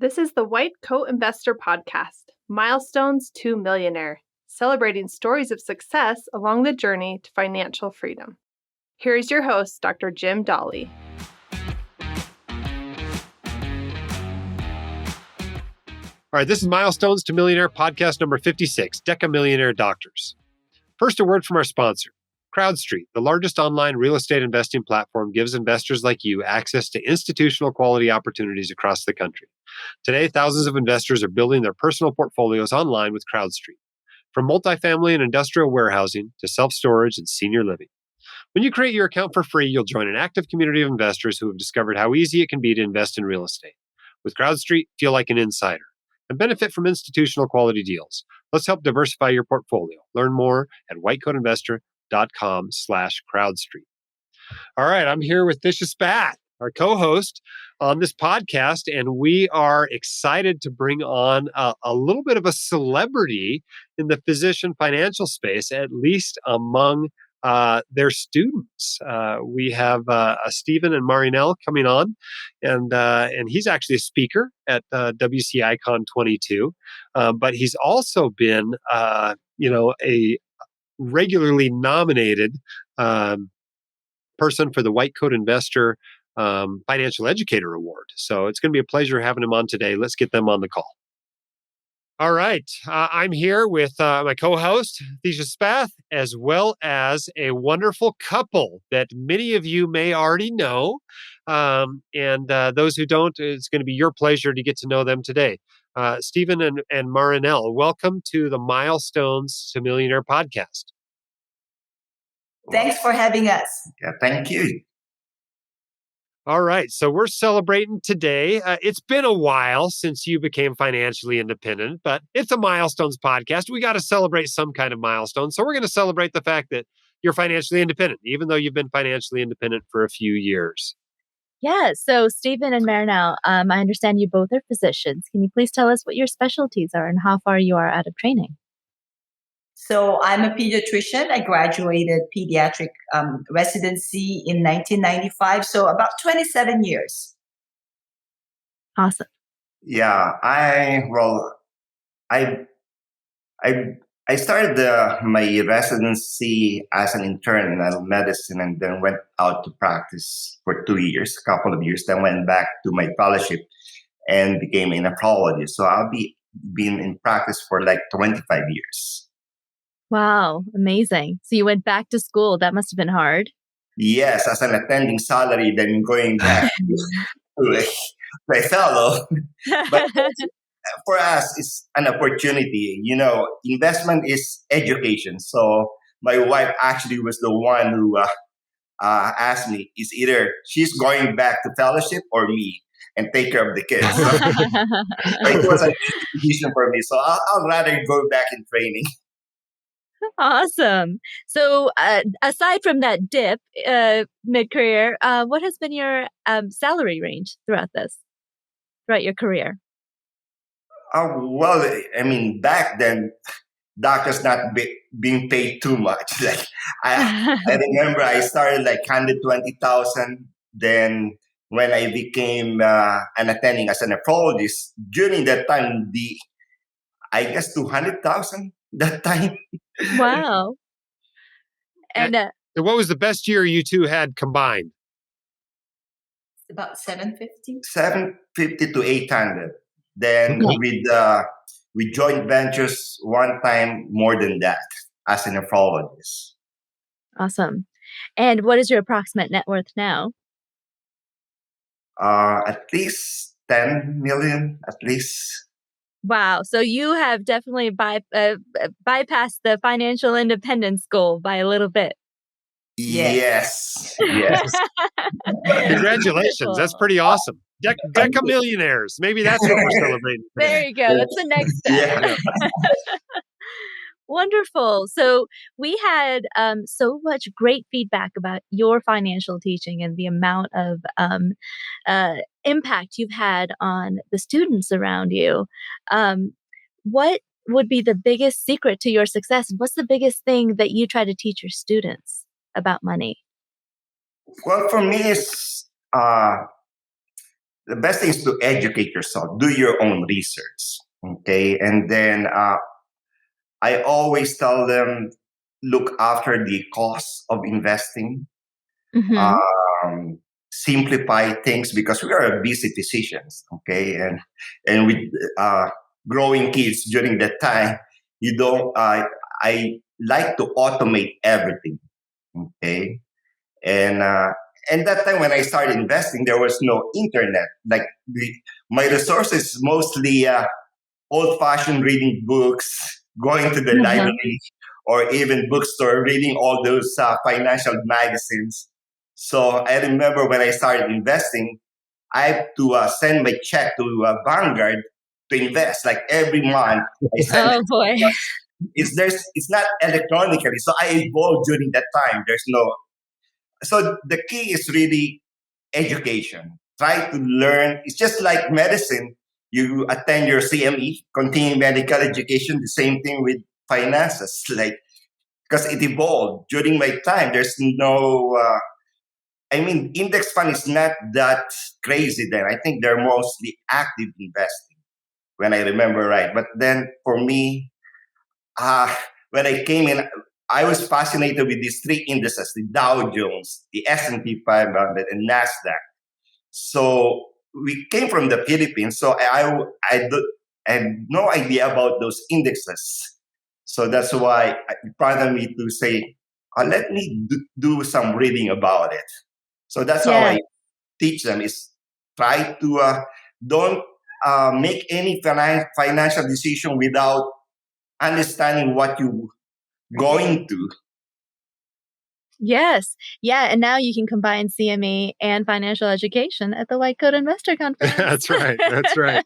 This is the White Coat Investor Podcast, Milestones to Millionaire, celebrating stories of success along the journey to financial freedom. Here is your host, Dr. Jim Dolly. All right, this is Milestones to Millionaire podcast number 56, Decamillionaire Doctors. First, a word from our sponsor. CrowdStreet, the largest online real estate investing platform, gives investors like you access to institutional quality opportunities across the country. Today, thousands of investors are building their personal portfolios online with CrowdStreet, from multifamily and industrial warehousing to self-storage and senior living. When you create your account for free, you'll join an active community of investors who have discovered how easy it can be to invest in real estate. With CrowdStreet, feel like an insider and benefit from institutional quality deals. Let's help diversify your portfolio. Learn more at whitecoatinvestor.com/CrowdStreet. All right, I'm here with Tisha Spath, our co-host on this podcast, and we are excited to bring on a little bit of a celebrity in the physician financial space, at least among their students. We have Stephen and Marinelle coming on, and he's actually a speaker at WCICon 22, but he's also been, a regularly nominated person for the White Coat Investor Financial Educator Award. So it's going to be a pleasure having him on today. Let's get them on the call. All right. I'm here with my co-host, Tisha Spath, as well as a wonderful couple that many of you may already know. And those who don't, it's going to be your pleasure to get to know them today. Stephen and Marinelle, welcome to the Milestones to Millionaire podcast. Thanks for having us. Yeah, thank you. All right. So we're celebrating today. It's been a while since you became financially independent, but it's a Milestones podcast. We got to celebrate some kind of milestone. So we're going to celebrate the fact that you're financially independent, even though you've been financially independent for a few years. Yeah. So Stephen and Marinelle, I understand you both are physicians. Can you please tell us what your specialties are and how far you are out of training? So I'm a pediatrician. I graduated pediatric residency in 1995. So about 27 years. Awesome. Yeah, I started my residency as an intern in medicine, and then went out to practice for 2 years, a couple of years. Then went back to my fellowship and became a nephrologist. So I'll be been in practice for like 25 years. Wow. Amazing. So you went back to school. That must have been hard. Yes, as an attending salary, then going back to a fellow. But for us, it's an opportunity. Investment is education. So my wife actually was the one who asked me, is either she's going back to fellowship or me and take care of the kids. So it was a decision for me. So I'll rather go back in training. Awesome. So aside from that dip mid-career, what has been your salary range throughout your career? Well, I mean, back then, doctors not being paid too much. Like I remember I started like 120,000. Then when I became an attending as a nephrologist, during that time, I guess 200,000 that time. Wow. And what was the best year you two had combined? It's about 750. 750 to 800. Then with joint ventures, one time more than that as a nephrologist. Awesome. And what is your approximate net worth now? At least 10 million, at least. Wow. So you have definitely bypassed the financial independence goal by a little bit. Yes. Congratulations. Wonderful. That's pretty awesome. Decamillionaires. Maybe that's what we're celebrating today. There you go. That's the next step. Yeah. Wonderful. So we had so much great feedback about your financial teaching and the amount of impact you've had on the students around you. What would be the biggest secret to your success? What's the biggest thing that you try to teach your students about money? Well, for me, it's the best thing is to educate yourself, do your own research. Okay. And then I always tell them, look after the cost of investing, Mm-hmm. um, simplify things because we are busy physicians. Okay. And with growing kids during that time, you don't, I like to automate everything. Okay. And that time when I started investing, there was no internet. Like my resources mostly old-fashioned reading books, going to the Uh-huh. library, or even bookstore, reading all those financial magazines. So I remember when I started investing, I have to send my check to Vanguard to invest. Like every month, I send Oh it boy. because it's not electronically. So I evolved during that time. There's no. So the key is really education. Try to learn. It's just like medicine. You attend your CME, continuing medical education. The same thing with finances, like because it evolved during my time. There's no. Index fund is not that crazy then. I think they're mostly active investing, when I remember right. But then for me, uh, when I came in, I was fascinated with these three indices: the Dow Jones, the S&P 500, and Nasdaq. So we came from the Philippines, so I had no idea about those indexes. So that's why it prompted me to say, let me do some reading about it. So that's how Yeah. I teach them is try to don't make any financial decision without understanding what you going to. Yes. Yeah. And now you can combine CME and financial education at the White Coat Investor Conference. That's right. That's right.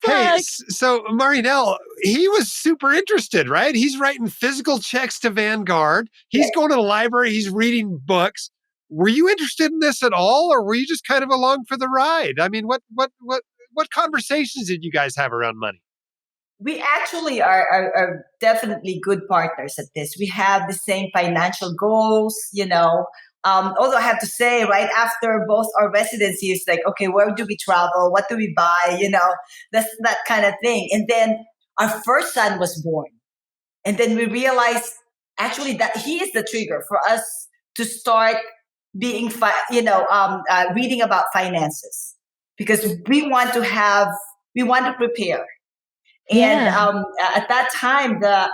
Hey, Plug. so Marinelle, he was super interested, right? He's writing physical checks to Vanguard. He's going to the library. He's reading books. Were you interested in this at all, or were you just kind of along for the ride? I mean, what conversations did you guys have around money? We actually are definitely good partners at this. We have the same financial goals, although I have to say, right after both our residencies, like, okay, where do we travel? What do we buy? That's that kind of thing. And then our first son was born. And then we realized actually that he is the trigger for us to start being, reading about finances because we want to prepare. And Yeah. at that time, the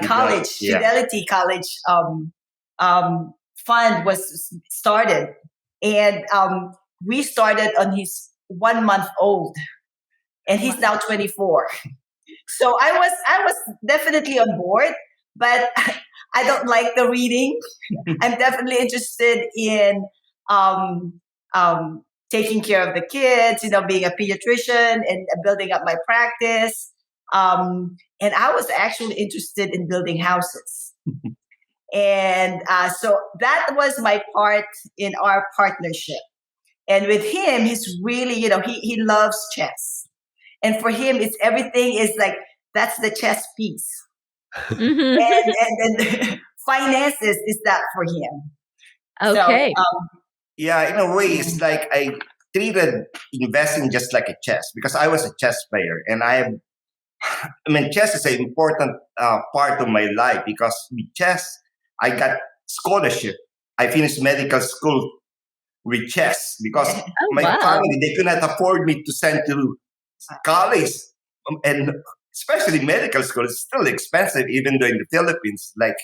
college, Yeah. Fidelity College fund was started. And we started on his 1 month old, and he's now 24. So I was definitely on board, but I don't like the reading. I'm definitely interested in um, taking care of the kids, being a pediatrician and building up my practice. And I was actually interested in building houses. And so that was my part in our partnership. And with him, he's really, he loves chess. And for him, it's everything is like, that's the chess piece. Mm-hmm. And finances is that for him. Okay. So, Yeah, in a way, it's like I treated investing just like a chess because I was a chess player, and chess is an important part of my life because with chess, I got scholarship. I finished medical school with chess because Oh, my wow. family, they could not afford me to send to college, and especially medical school is still expensive, even though in the Philippines, like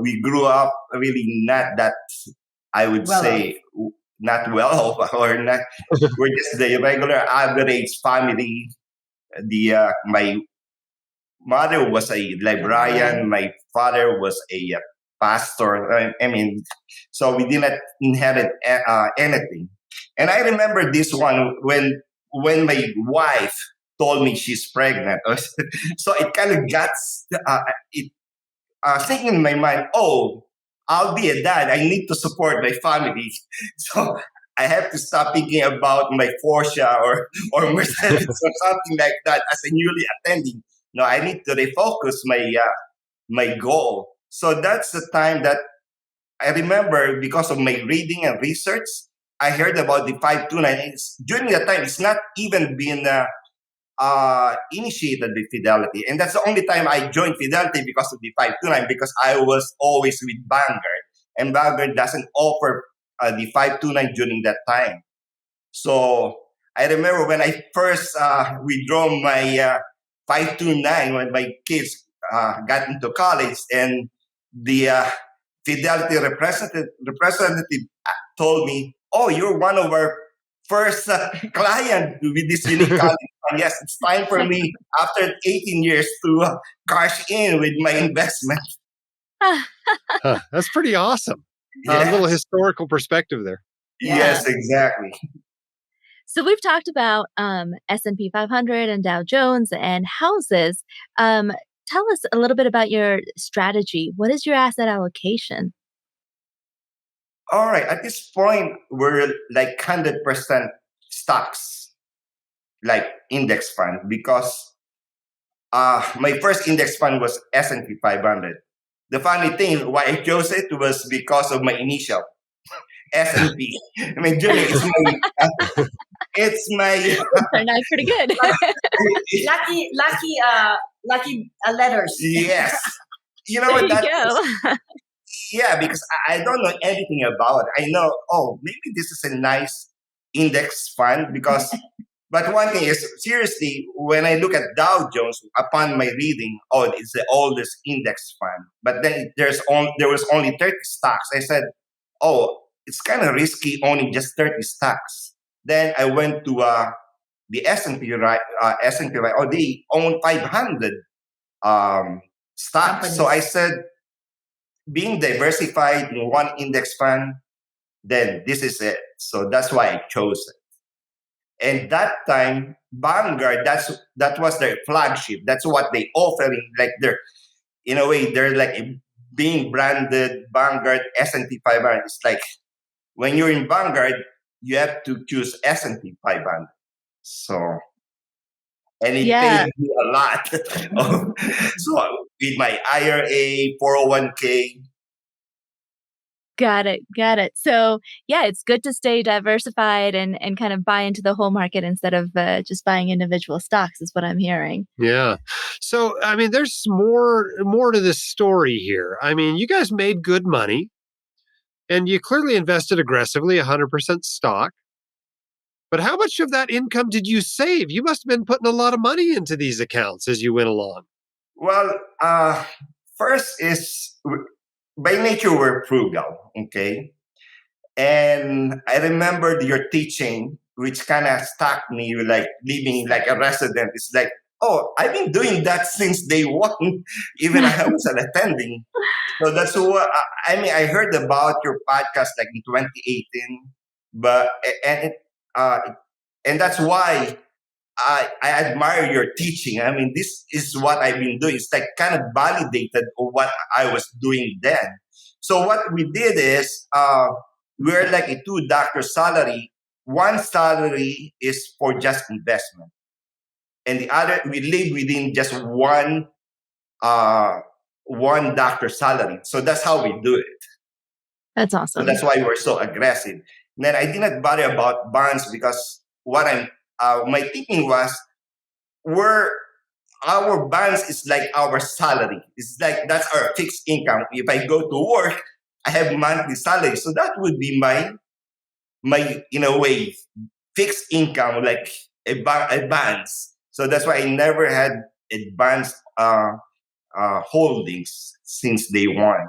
we grew up really not that, I would well, say, not well off or not. We're just the regular average family. The My mother was a librarian. My father was a pastor. So we didn't inherit anything. And I remember this one when my wife told me she's pregnant. So it kind of got it thinking in my mind, oh, I'll be a dad. I need to support my family. So I have to stop thinking about my Porsche or Mercedes or something like that as a newly attending. No, I need to refocus my goal. So that's the time that I remember because of my reading and research, I heard about the 529. During that time, it's not even been initiated with Fidelity. And that's the only time I joined Fidelity because of the 529, because I was always with Vanguard. And Vanguard doesn't offer the 529 during that time. So I remember when I first withdraw my 529 when my kids got into college, and the Fidelity representative told me, "Oh, you're one of our first client with this unique college fund. Yes, it's time for me after 18 years to cash in with my investment." That's pretty awesome. Yes. A little historical perspective there. Yes, exactly. So we've talked about S&P 500 and Dow Jones and houses. Tell us a little bit about your strategy. What is your asset allocation? All right. At this point, we're like 100% stocks, like index fund, because my first index fund was S&P 500. The funny thing, why I chose it was because of my initial S&P. I mean, Jimmy, it's my Turned out pretty good. lucky letters. Yes. You know There what? you go. Yeah, because I don't know anything about it. I know, oh, maybe this is a nice index fund because, but one thing is, seriously, when I look at Dow Jones, upon my reading, oh, it's the oldest index fund. But then there was only 30 stocks. I said, oh, it's kind of risky owning just 30 stocks. Then I went to the S&P, right? S&P, right? Oh, they own 500 stocks. Companies. So I said, being diversified in one index fund, then this is it. So that's why I chose it. And that time, Vanguard, that was their flagship. That's what they offering. Like they're, in a way, they're like being branded Vanguard S&P 500. It's like when you're in Vanguard, you have to choose S&P 500. So, and it Yeah. paid me a lot. So with my IRA, 401k. Got it. So yeah, it's good to stay diversified and kind of buy into the whole market instead of just buying individual stocks is what I'm hearing. Yeah. So, I mean, there's more to this story here. I mean, you guys made good money and you clearly invested aggressively, 100% stock. But how much of that income did you save? You must have been putting a lot of money into these accounts as you went along. Well, first is by nature we're frugal, okay? And I remembered your teaching, which kind of stuck me, like living like a resident. It's like, oh, I've been doing that since day one, even I wasn't attending. So that's what I mean. I heard about your podcast like in 2018, but and it, uh, and that's why I admire your teaching. I mean, this is what I've been doing. It's like kind of validated of what I was doing then. So what we did is we're like a two doctor salary. One salary is for just investment, and the other we live within just one doctor salary. So that's how we do it. That's So awesome. that's why we're so aggressive. And then I did not bother about bonds because what my thinking was we're our bonds is like our salary. It's like that's our fixed income. If I go to work, I have monthly salary. So that would be my in a way fixed income, like a bonds. So that's why I never had advanced holdings since day one.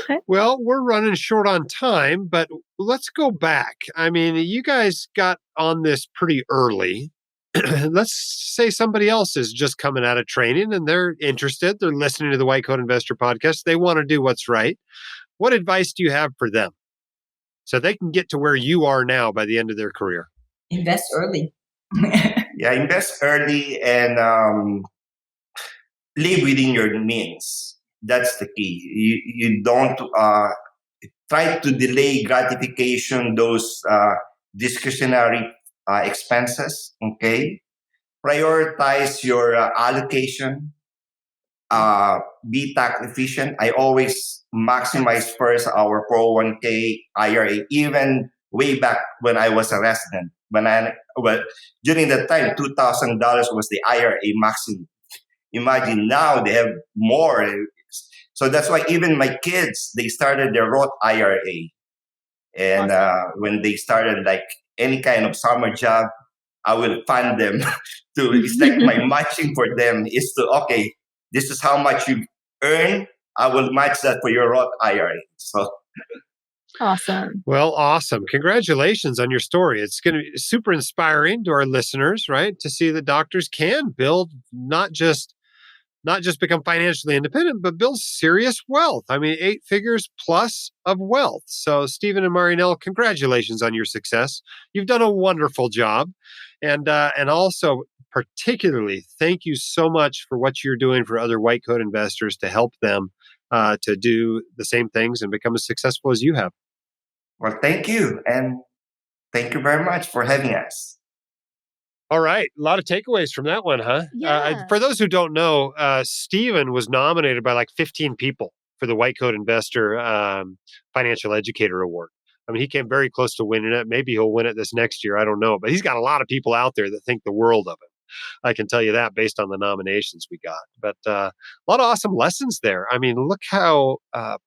Okay. Well, we're running short on time, but let's go back. I mean, you guys got on this pretty early. Let's say somebody else is just coming out of training and they're interested. They're listening to the White Coat Investor podcast. They want to do what's right. What advice do you have for them so they can get to where you are now by the end of their career? Invest early. Yeah, invest early and live within your means. That's the key. You don't try to delay gratification, those discretionary expenses. Okay, prioritize your allocation. Be tax efficient. I always maximize first our 401k, IRA, even way back when I was a resident. During that time, $2,000 was the IRA maximum. Imagine now they have more. So that's why even my kids, they started their Roth IRA. And when they started like any kind of summer job, I will fund them it's like my matching for them is to, okay, this is how much you earn. I will match that for your Roth IRA. So Awesome. Well, awesome. Congratulations on your story. It's going to be super inspiring to our listeners, right? To see that doctors can build not just become financially independent, but build serious wealth. I mean, 8 figures plus of wealth. So Stephen and Marinelle, congratulations on your success. You've done a wonderful job. And also particularly, thank you so much for what you're doing for other white coat investors to help them to do the same things and become as successful as you have. well, thank you. And thank you very much for having us. All right. A lot of takeaways from that one, huh? Yeah. For those who don't know, Stephen was nominated by like 15 people for the White Coat Investor Financial Educator Award. I mean, he came very close to winning it. Maybe he'll win it this next year. I don't know. But he's got a lot of people out there that think the world of him. I can tell you that based on the nominations we got. But a lot of awesome lessons there. I mean, look how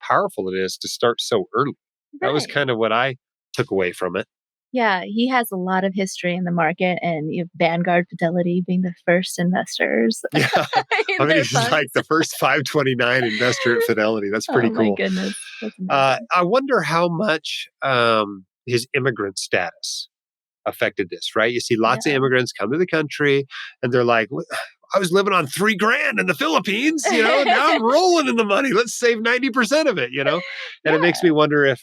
powerful it is to start so early. That was Right. kind of what I took away from it. Yeah, he has a lot of history in the market, and Vanguard Fidelity being the first investors Yeah. I in mean, their he's like funds. the first 529 investor at Fidelity. That's pretty Oh my cool. goodness. That's amazing. I wonder how much his immigrant status affected this, right? You see lots of Yeah. immigrants come to the country and they're like, I was living on $3,000 in the Philippines, now I'm rolling in the money. Let's save 90% of it, And it makes me wonder if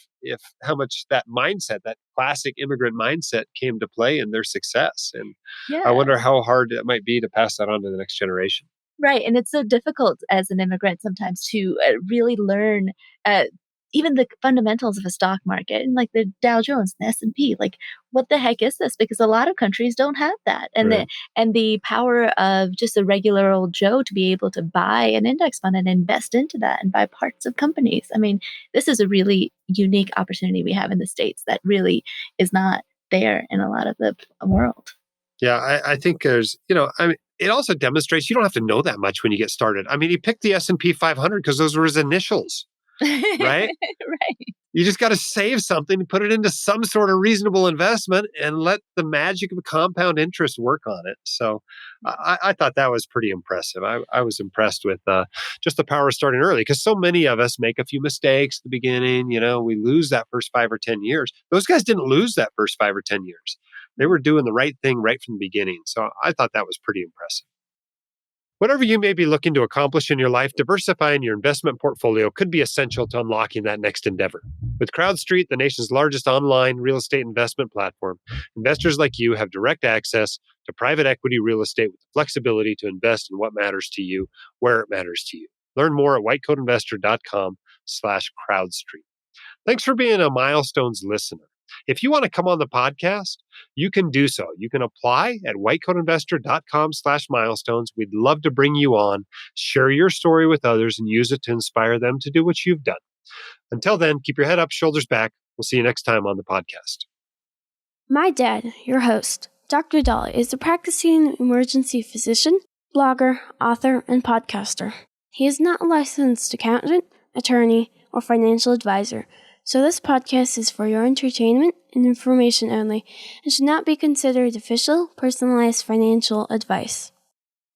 how much that mindset, that classic immigrant mindset came to play in their success. And I Yeah. wonder how hard it might be to pass that on to the next generation. Right. And it's so difficult as an immigrant sometimes to really learn even the fundamentals of a stock market and like the Dow Jones and the S&P. Like, what the heck is this? Because a lot of countries don't have that. And Right. the power of just a regular old Joe to be able to buy an index fund and invest into that and buy parts of companies. I mean, this is a really unique opportunity we have in the States that really is not there in a lot of the world. Yeah, I think there's, I mean, it also demonstrates you don't have to know that much when you get started. I mean, he picked the S&P 500 because those were his initials, right? Right. You just got to save something, put it into some sort of reasonable investment, and let the magic of compound interest work on it. So I thought that was pretty impressive. I was impressed with just the power of starting early because so many of us make a few mistakes at the beginning. We lose that first 5 or 10 years. Those guys didn't lose that first 5 or 10 years. They were doing the right thing right from the beginning. So I thought that was pretty impressive. Whatever you may be looking to accomplish in your life, diversifying your investment portfolio could be essential to unlocking that next endeavor. With CrowdStreet, the nation's largest online real estate investment platform, investors like you have direct access to private equity real estate with the flexibility to invest in what matters to you, where it matters to you. Learn more at whitecoatinvestor.com/CrowdStreet. Thanks for being a Milestones listener. If you want to come on the podcast, you can do so. You can apply at whitecoatinvestor.com/milestones. We'd love to bring you on, share your story with others, and use it to inspire them to do what you've done. Until then, keep your head up, shoulders back. We'll see you next time on the podcast. My dad, your host, Dr. Dolly, is a practicing emergency physician, blogger, author, and podcaster. He is not a licensed accountant, attorney, or financial advisor, so this podcast is for your entertainment and information only and should not be considered official, personalized financial advice.